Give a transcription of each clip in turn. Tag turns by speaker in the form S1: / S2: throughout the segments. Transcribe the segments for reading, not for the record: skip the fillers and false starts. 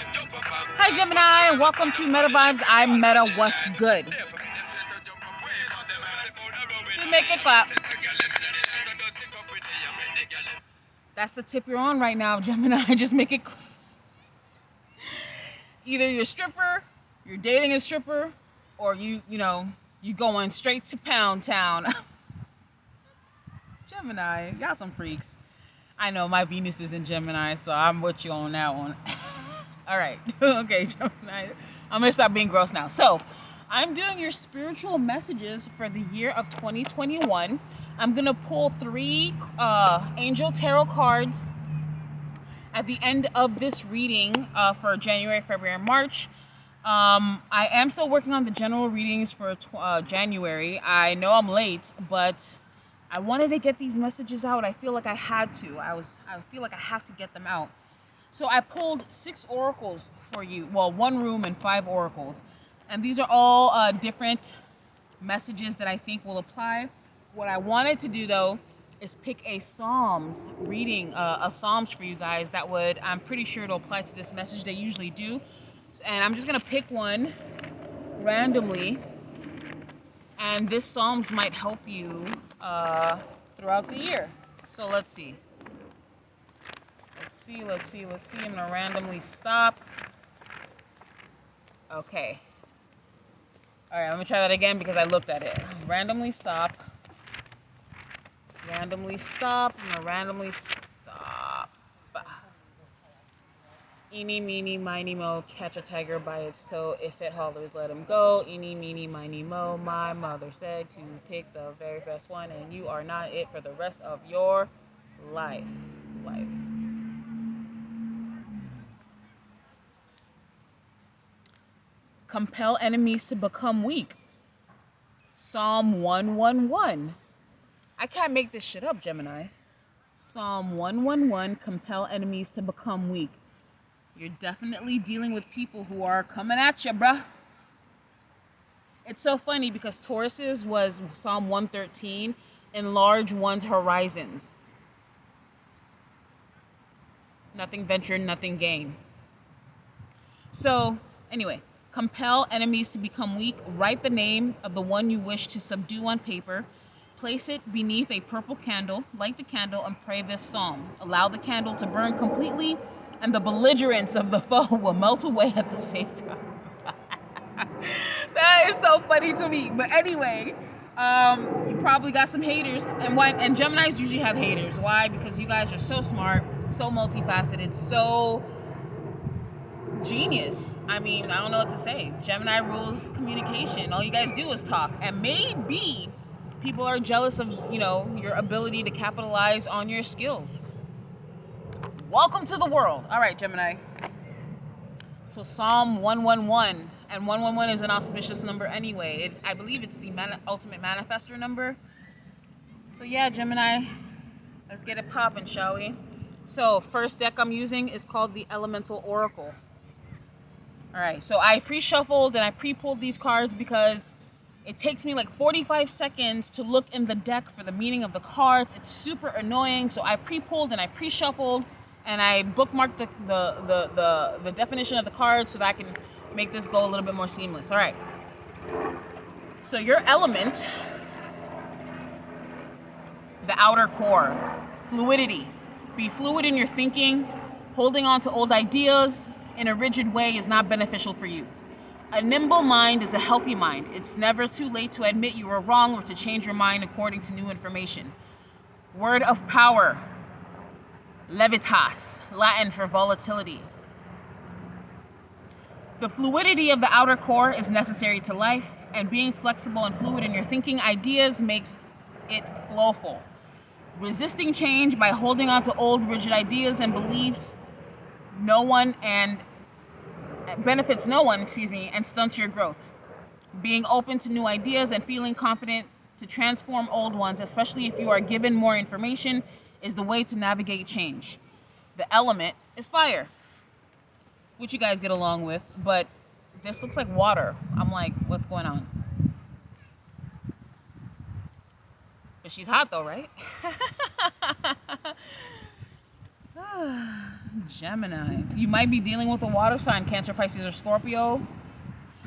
S1: Hi Gemini, welcome to Metavybez. I'm Meta. What's good? You make it clap. That's the tip you're on right now, Gemini. Just make it. Either you're a stripper, you're dating a stripper, or you going straight to Pound Town. Gemini, y'all some freaks. I know my Venus is in Gemini, so I'm with you on that one. All right, okay, Gemini. I'm gonna stop being gross now. So, I'm doing your spiritual messages for the year of 2021. I'm gonna pull 3 angel tarot cards at the end of this reading for January, February, and March. I am still working on the general readings for January. I know I'm late, but I wanted to get these messages out. I feel like I had to. I feel like I have to get them out. So I pulled 6 oracles for you. Well, 1 room and 5 oracles. And these are all different messages that I think will apply. What I wanted to do, though, is pick a Psalms reading, a Psalms for you guys that would, I'm pretty sure it'll apply to this message. They usually do. And I'm just going to pick one randomly. And this Psalms might help you throughout the year. So let's see. Let's see. I'm gonna randomly stop. Okay. All right, I'm gonna try that again because I looked at it. Randomly stop. I'm gonna randomly stop. Eeny, meeny, miny, mo, catch a tiger by its toe. If it hollers, let him go. Eeny, meeny, miny, mo. My mother said to pick the very best one, and you are not it for the rest of your life. Compel enemies to become weak. Psalm 111. I can't make this shit up, Gemini. Psalm 111, compel enemies to become weak. You're definitely dealing with people who are coming at you, bruh. It's so funny because Taurus's was Psalm 113, enlarge one's horizons. Nothing ventured, nothing gained. So, anyway. Compel enemies to become weak. Write the name of the one you wish to subdue on paper. Place it beneath a purple candle. Light the candle and pray this psalm. Allow the candle to burn completely, and the belligerence of the foe will melt away at the same time. That is so funny to me. But anyway, you probably got some haters. And Geminis usually have haters. Why? Because you guys are so smart, so multifaceted, so genius. I mean, I don't know what to say. Gemini rules communication. All you guys do is talk. And maybe people are jealous of, your ability to capitalize on your skills. Welcome to the world. All right, Gemini. So Psalm 111. And 111 is an auspicious number anyway. I believe it's the ultimate manifestor number. So yeah, Gemini, let's get it popping, shall we? So first deck I'm using is called the Elemental Oracle. All right, so I pre-shuffled and I pre-pulled these cards because it takes me like 45 seconds to look in the deck for the meaning of the cards. It's super annoying, so I pre-pulled and I pre-shuffled and I bookmarked the definition of the cards so that I can make this go a little bit more seamless. All right, so your element, the outer core, fluidity. Be fluid in your thinking. Holding on to old ideas in a rigid way is not beneficial for you. A nimble mind is a healthy mind. It's never too late to admit you were wrong or to change your mind according to new information. Word of power, levitas, Latin for volatility. The fluidity of the outer core is necessary to life, and being flexible and fluid in your thinking ideas makes it flowful. Resisting change by holding on to old rigid ideas and beliefs benefits no one, and stunts your growth. Being open to new ideas and feeling confident to transform old ones, especially if you are given more information, is the way to navigate change. The element is fire, which you guys get along with, but this looks like water. I'm like, what's going on? But she's hot though, right? Gemini. You might be dealing with a water sign, Cancer, Pisces, or Scorpio.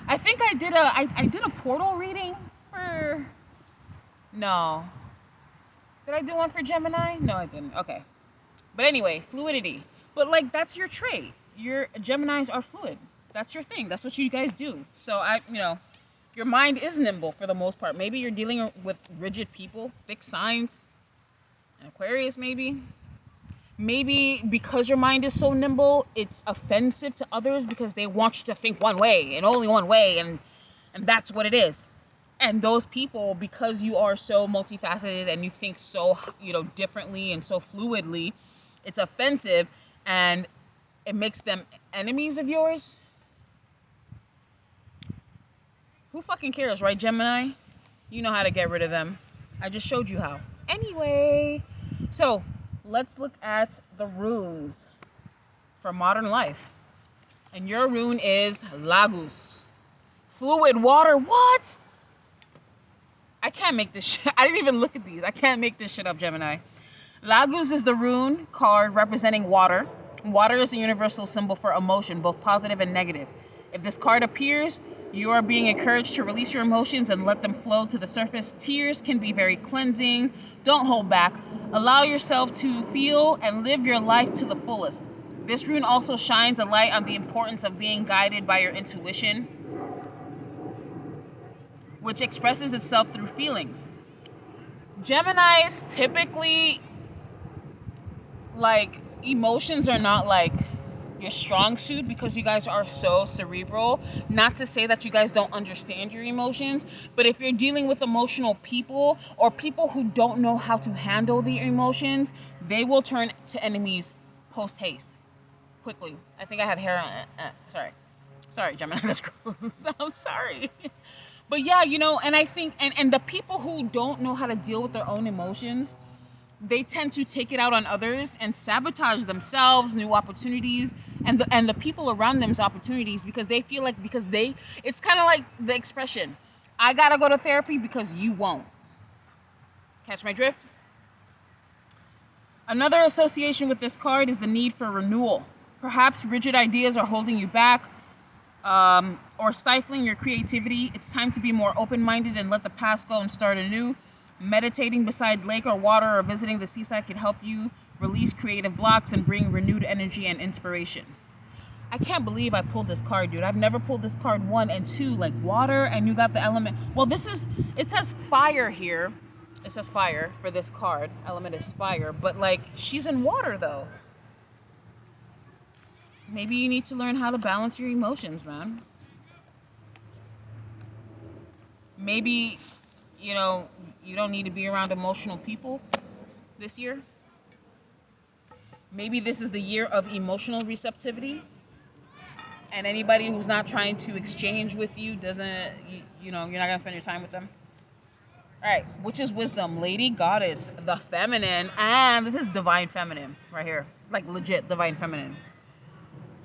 S1: I think I did a portal reading for... No. Did I do one for Gemini? No, I didn't. Okay. But anyway, fluidity. But like, that's your trait. Your Geminis are fluid. That's your thing. That's what you guys do. So your mind is nimble for the most part. Maybe you're dealing with rigid people, fixed signs, an Aquarius maybe. Maybe because your mind is so nimble, it's offensive to others because they want you to think one way and only one way, and that's what it is. And those people, because you are so multifaceted and you think so, differently and so fluidly, it's offensive and it makes them enemies of yours. Who fucking cares, right, Gemini? You know how to get rid of them. I just showed you how. Anyway, so let's look at the runes for modern life. And your rune is Lagus. Fluid water. What? I can't make this shit. I didn't even look at these. I can't make this shit up, Gemini. Lagus is the rune card representing water. Water is a universal symbol for emotion, both positive and negative. If this card appears, you are being encouraged to release your emotions and let them flow to the surface. Tears can be very cleansing. Don't hold back. Allow yourself to feel and live your life to the fullest. This rune also shines a light on the importance of being guided by your intuition, which expresses itself through feelings. Geminis typically, like, emotions are not like your strong suit because you guys are so cerebral. Not to say that you guys don't understand your emotions, but if you're dealing with emotional people or people who don't know how to handle the emotions, they will turn to enemies post haste, quickly. I think I have hair on it. Sorry, Gemini, that's gross. I'm sorry. But yeah, and I think, and the people who don't know how to deal with their own emotions, they tend to take it out on others and sabotage themselves, new opportunities, and the people around them's opportunities, because they feel like, it's kind of like the expression, I gotta go to therapy because you won't. Catch my drift? Another association with this card is the need for renewal. Perhaps rigid ideas are holding you back, or stifling your creativity. It's time to be more open-minded and let the past go and start anew. Meditating beside lake or water or visiting the seaside can help you release creative blocks and bring renewed energy and inspiration. I can't believe I pulled this card, dude. I've never pulled this card. 1 and 2, like water, and you got the element. Well, it says fire here. It says fire for this card. Element is fire, but like, she's in water though. Maybe you need to learn how to balance your emotions, man. Maybe, you don't need to be around emotional people this year. Maybe this is the year of emotional receptivity. And anybody who's not trying to exchange with you doesn't, you're not going to spend your time with them. All right, which is wisdom, lady, goddess, the feminine, and this is divine feminine right here. Like legit divine feminine.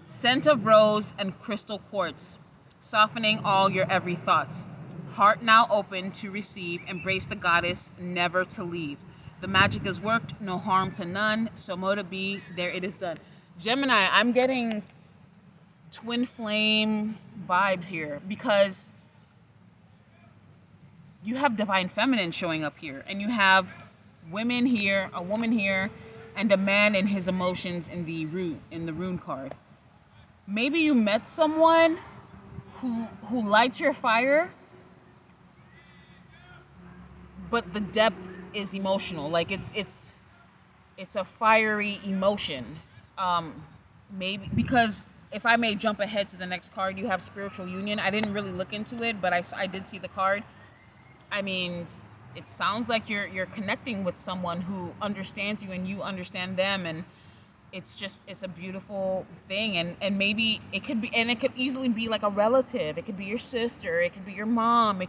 S1: Scent of rose and crystal quartz, softening all your every thoughts. Heart now open to receive, embrace the goddess, never to leave. The magic is worked, no harm to none, so mote it be, there it is done. Gemini, I'm getting twin flame vibes here because you have divine feminine showing up here, and you have women here, a woman here, and a man in his emotions in the rune card. Maybe you met someone who lights your fire, but the depth is emotional. Like it's a fiery emotion. Maybe because, if I may jump ahead to the next card, you have spiritual union. I didn't really look into it, but I did see the card. I mean, it sounds like you're connecting with someone who understands you and you understand them, and it's a beautiful thing. And maybe it could easily be like a relative. It could be your sister, it could be your mom,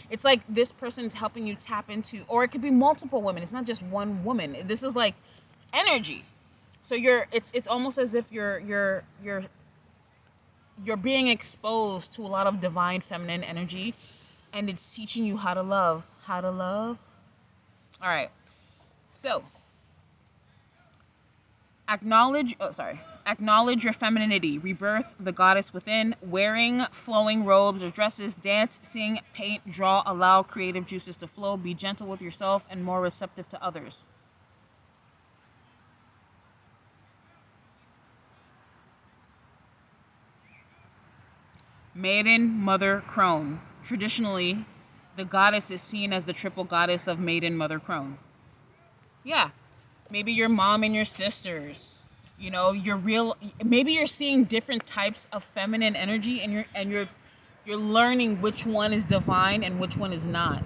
S1: it's like this person's helping you tap into, or it could be multiple women. It's not just one woman. This is like energy. So it's almost as if you're being exposed to a lot of divine feminine energy, and it's teaching you how to love. All right. So Acknowledge your femininity. Rebirth the goddess within. Wearing flowing robes or dresses. Dance, sing, paint, draw. Allow creative juices to flow. Be gentle with yourself and more receptive to others. Maiden, mother, crone. Traditionally, the goddess is seen as the triple goddess of maiden, mother, crone. Yeah. Maybe your mom and your sisters. You know, maybe you're seeing different types of feminine energy, and you're learning which one is divine and which one is not.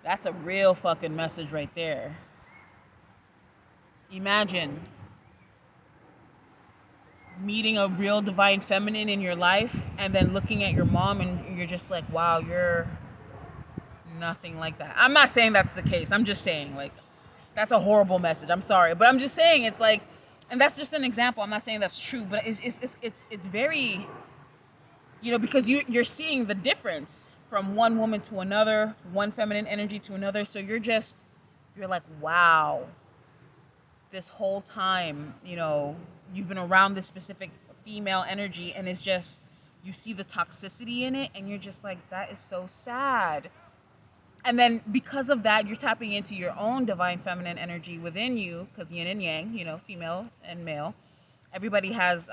S1: That's a real fucking message right there. Imagine meeting a real divine feminine in your life and then looking at your mom and you're just like, wow, you're nothing like that. I'm not saying that's the case. I'm just saying, like, that's a horrible message. I'm sorry, but I'm just saying it's like, and that's just an example. I'm not saying that's true, but it's very, you know, because you're seeing the difference from one woman to another, one feminine energy to another. So you're like, wow, this whole time, you know, you've been around this specific female energy, and it's just, you see the toxicity in it, and you're just like, that is so sad. And then because of that, you're tapping into your own divine feminine energy within you, because yin and yang, you know, female and male. Everybody has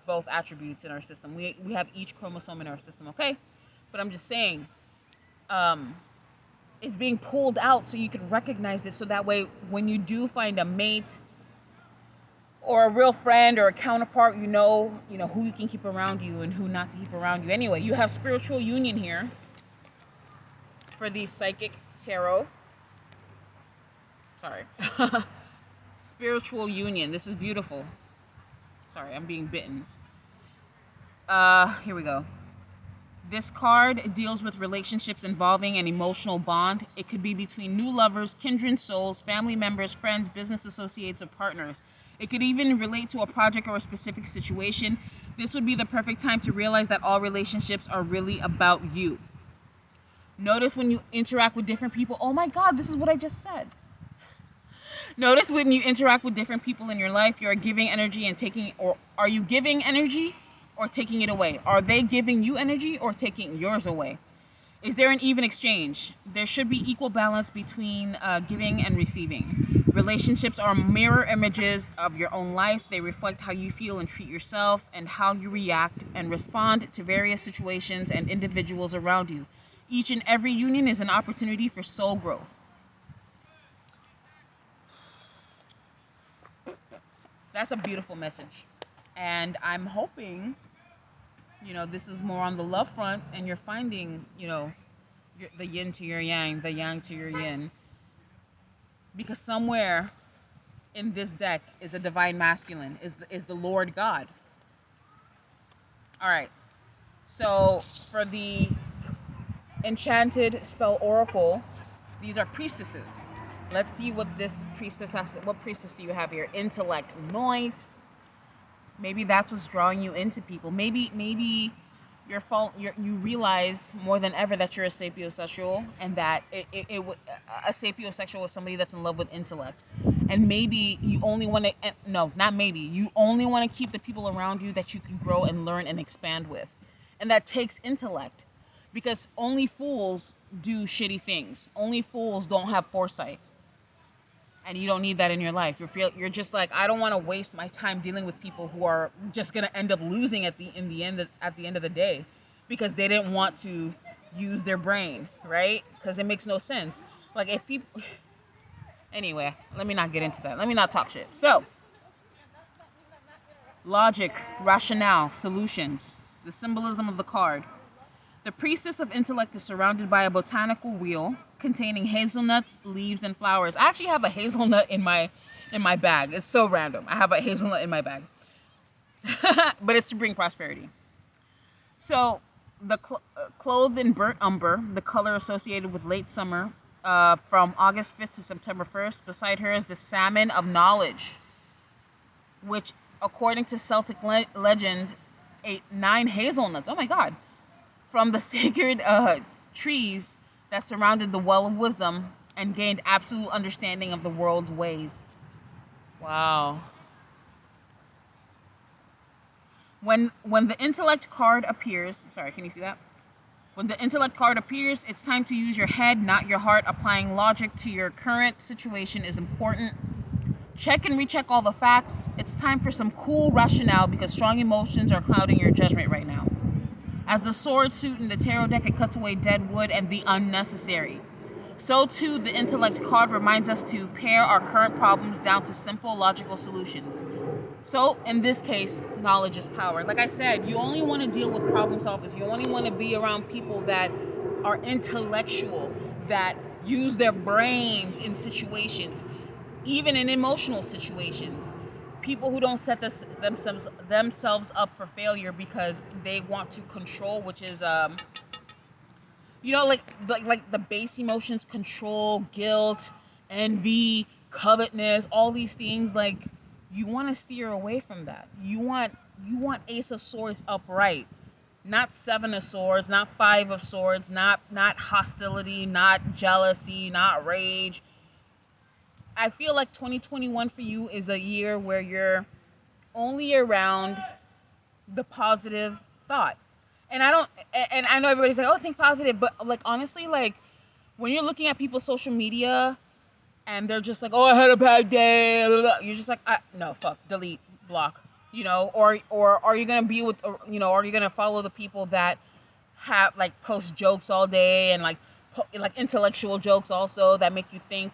S1: both attributes in our system. We have each chromosome in our system, okay? But I'm just saying, it's being pulled out so you can recognize it, so that way when you do find a mate or a real friend or a counterpart, you know who you can keep around you and who not to keep around you. Anyway, you have spiritual union here for the psychic tarot. Sorry. Spiritual union. This is beautiful. Sorry, I'm being bitten. Here we go. This card deals with relationships involving an emotional bond. It could be between new lovers, kindred souls, family members, friends, business associates, or partners. It could even relate to a project or a specific situation. This would be the perfect time to realize that all relationships are really about you. Notice when you interact with different people. Oh my God, this is what I just said. Notice when you interact with different people in your life, you're giving energy and taking, or are you giving energy or taking it away? Are they giving you energy or taking yours away? Is there an even exchange? There should be equal balance between giving and receiving. Relationships are mirror images of your own life. They reflect how you feel and treat yourself, and how you react and respond to various situations and individuals around you. Each and every union is an opportunity for soul growth. That's a beautiful message. And I'm hoping, you know, this is more on the love front, and you're finding, you know, the yin to your yang, the yang to your yin. Because somewhere in this deck is a divine masculine, is the Lord God. All right. So for the enchanted spell oracle, these are priestesses. Let's see what this priestess has. What priestess do you have here? Intellect. Noise. Maybe that's what's drawing you into people. Maybe you realize more than ever that you're a sapiosexual, and that a sapiosexual is somebody that's in love with intellect. And maybe you only want to, no, not maybe, you only want to keep the people around you that you can grow and learn and expand with. And that takes intellect, because only fools do shitty things. Only fools don't have foresight. And you don't need that in your life. You're just like, I don't want to waste my time dealing with people who are just gonna end up losing at the end of the day, because they didn't want to use their brain, right? Because it makes no sense. Like, if people, anyway, let me not get into that. Let me not talk shit. So, logic, rationale, solutions, the symbolism of the card. The priestess of intellect is surrounded by a botanical wheel containing hazelnuts, leaves, and flowers. I actually have a hazelnut in my bag. It's so random. I have a hazelnut in my bag. But it's to bring prosperity. So, the clothed in burnt umber, the color associated with late summer, from August 5th to September 1st. Beside her is the salmon of knowledge, which, according to Celtic legend, ate 9 hazelnuts. Oh my God. From the sacred trees that surrounded the well of wisdom, and gained absolute understanding of the world's ways. Wow. When the intellect card appears, sorry, can you see that? When the intellect card appears, it's time to use your head, not your heart. Applying logic to your current situation is important. Check and recheck all the facts. It's time for some cool rationale because strong emotions are clouding your judgment right now. As the sword suit in the tarot deck, it cuts away dead wood and the unnecessary. So too, the intellect card reminds us to pare our current problems down to simple, logical solutions. So, in this case, knowledge is power. Like I said, you only want to deal with problem solvers. You only want to be around people that are intellectual, that use their brains in situations, even in emotional situations. People who don't set themselves up for failure because they want to control, which is like the base emotions: control, guilt, envy, covetousness, all these things. Like, you want to steer away from that. You want Ace of Swords upright, not Seven of Swords, not Five of Swords, not hostility, not jealousy, not rage. I feel like 2021 for you is a year where you're only around the positive thought. And I know everybody's like, oh, think positive, but like, honestly, like, when you're looking at people's social media and they're just like, oh, I had a bad day, you're just like, no, fuck, delete, block, or are you gonna be with, are you gonna follow the people that have, like, post jokes all day and like intellectual jokes also that make you think,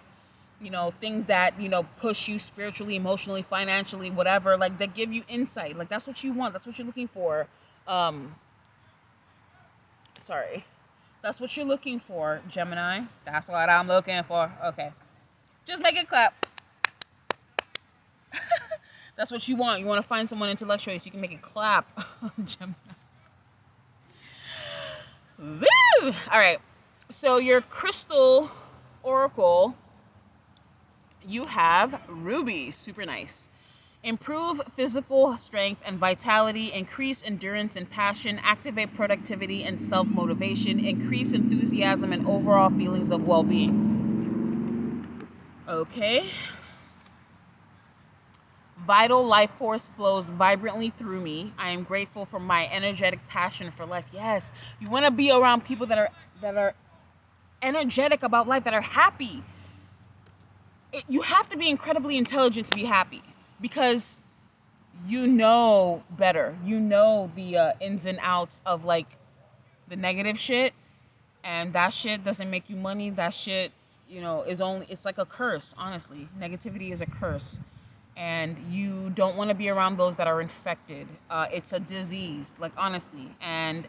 S1: things that, push you spiritually, emotionally, financially, whatever, like, that give you insight. Like, that's what you want. That's what you're looking for. That's what you're looking for, Gemini. That's what I'm looking for. Okay. Just make it clap. That's what you want. You want to find someone intellectual so you can make it clap. Gemini. Woo! All right. So your crystal oracle, you have Ruby. Super nice. Improve physical strength and vitality, increase endurance and passion, activate productivity and self-motivation, increase enthusiasm and overall feelings of well-being. Okay. Vital life force flows vibrantly through me. I am grateful for my energetic passion for life. Yes, you want to be around people that are energetic about life, that are happy. You have to be incredibly intelligent to be happy, because you know better. You know the ins and outs of, like, the negative shit, and that shit doesn't make you money. That shit, it's like a curse, honestly. Negativity is a curse, and you don't want to be around those that are infected. It's a disease, like, honestly, and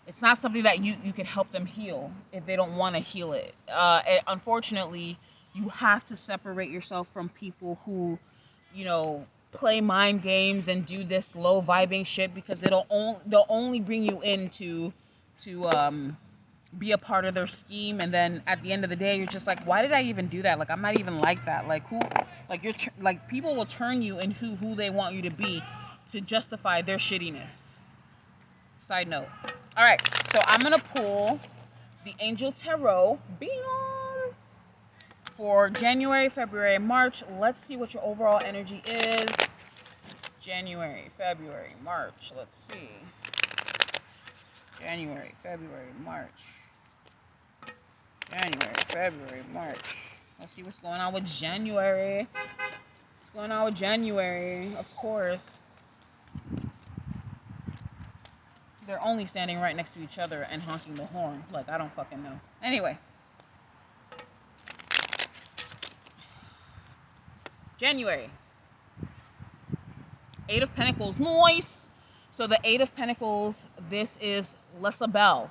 S1: it's not something that you can help them heal if they don't want to heal it. Unfortunately, you have to separate yourself from people who, play mind games and do this low vibing shit, because they'll only bring you in to be a part of their scheme, and then at the end of the day, you're just like, why did I even do that? Like, I'm not even like that. Like, who? Like, people will turn you into who they want you to be to justify their shittiness. Side note. All right, so I'm gonna pull the Angel Tarot. Bing! For January, February, March. Let's see what your overall energy is. January, February, March. Let's see. January, February, March. January, February, March. Let's see what's going on with January. What's going on with January? Of course. They're only standing right next to each other and honking the horn. Like, I don't fucking know. Anyway. January. Eight of Pentacles. Moist. So the Eight of Pentacles, this is Lesabelle.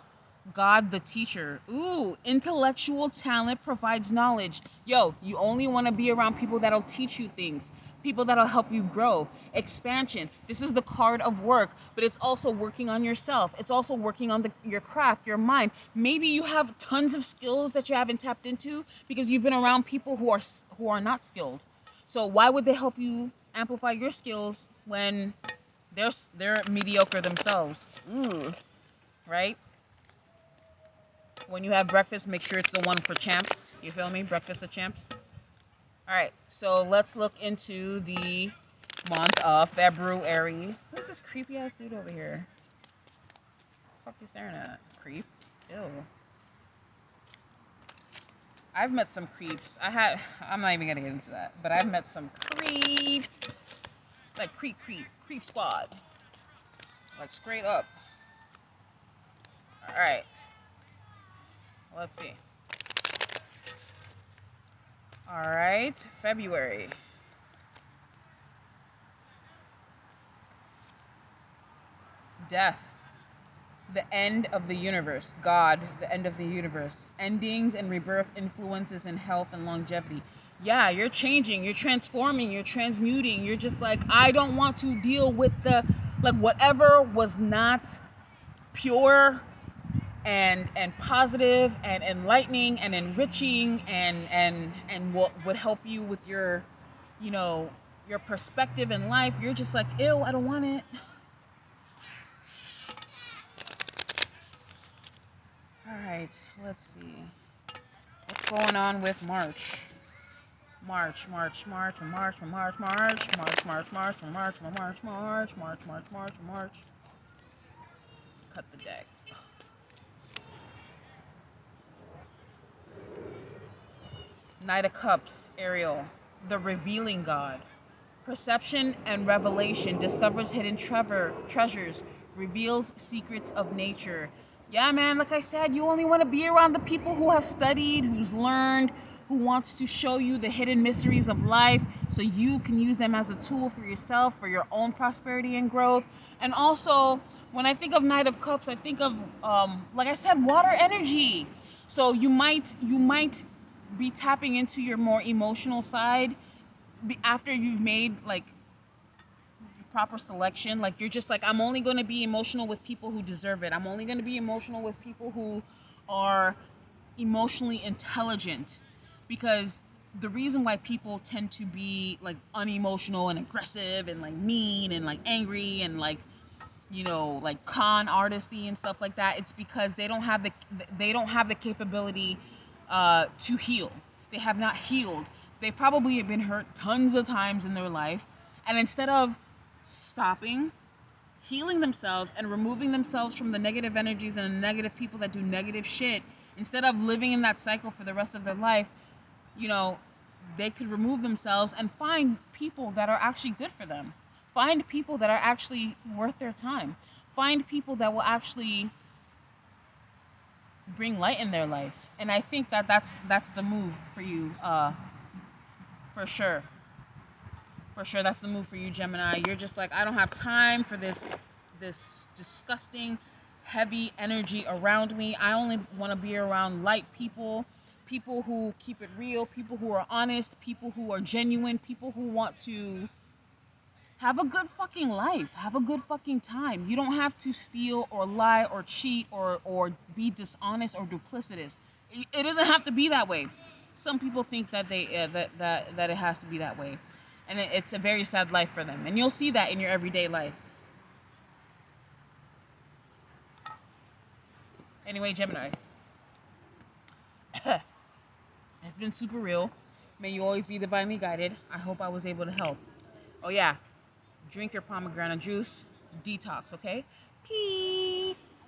S1: God the teacher. Ooh, intellectual talent provides knowledge. Yo, you only want to be around people that'll teach you things. People that'll help you grow. Expansion. This is the card of work, but it's also working on yourself. It's also working on your craft, your mind. Maybe you have tons of skills that you haven't tapped into because you've been around people who are not skilled. So why would they help you amplify your skills when they're mediocre themselves? Ooh, right? When you have breakfast, make sure it's the one for champs. You feel me? Breakfast of champs. All right, so let's look into the month of February. Who's this creepy ass dude over here? What the fuck you staring at? Creep? Ew. I've met some creeps. I'm not even gonna get into that, but I've met some creeps. Like creep squad. Like straight up. All right. Let's see. All right, February. Death. The end of the universe. God, the end of the universe. Endings and rebirth influences in health and longevity. Yeah, you're changing, you're transforming, you're transmuting. You're just like, I don't want to deal with the, like, whatever was not pure and positive and enlightening and enriching and what would help you with your, you know, your perspective in life. You're just like, ew, I don't want it. All right, let's see. What's going on with March? March. Cut the deck. Knight of Cups, Ariel. The revealing God. Perception and revelation. Discovers hidden treasures. Reveals secrets of nature. Yeah, man, like I said, you only want to be around the people who have studied, who's learned, who wants to show you the hidden mysteries of life so you can use them as a tool for yourself, for your own prosperity and growth. And also, when I think of Knight of Cups, I think of, like I said, water energy. So you might be tapping into your more emotional side after you've made, like, proper selection. Like, you're just like, I'm only going to be emotional with people who deserve it. I'm only going to be emotional with people who are emotionally intelligent, because the reason why people tend to be like unemotional and aggressive and like mean and like angry and like, you know, like con artisty and stuff like that, it's because they don't have the capability to heal. They have not healed. They probably have been hurt tons of times in their life, and instead of stopping, healing themselves and removing themselves from the negative energies and the negative people that do negative shit, instead of living in that cycle for the rest of their life, you know, they could remove themselves and find people that are actually good for them. Find people that are actually worth their time. Find people that will actually bring light in their life. And I think that that's the move for you, for sure. For sure, that's the move for you, Gemini. You're just like, I don't have time for this disgusting, heavy energy around me. I only want to be around light people, people who keep it real, people who are honest, people who are genuine, people who want to have a good fucking life, have a good fucking time. You don't have to steal or lie or cheat or be dishonest or duplicitous. It doesn't have to be that way. Some people think that that it has to be that way. And it's a very sad life for them. And you'll see that in your everyday life. Anyway, Gemini. It's been super real. May you always be divinely guided. I hope I was able to help. Oh, yeah. Drink your pomegranate juice. Detox, okay? Peace.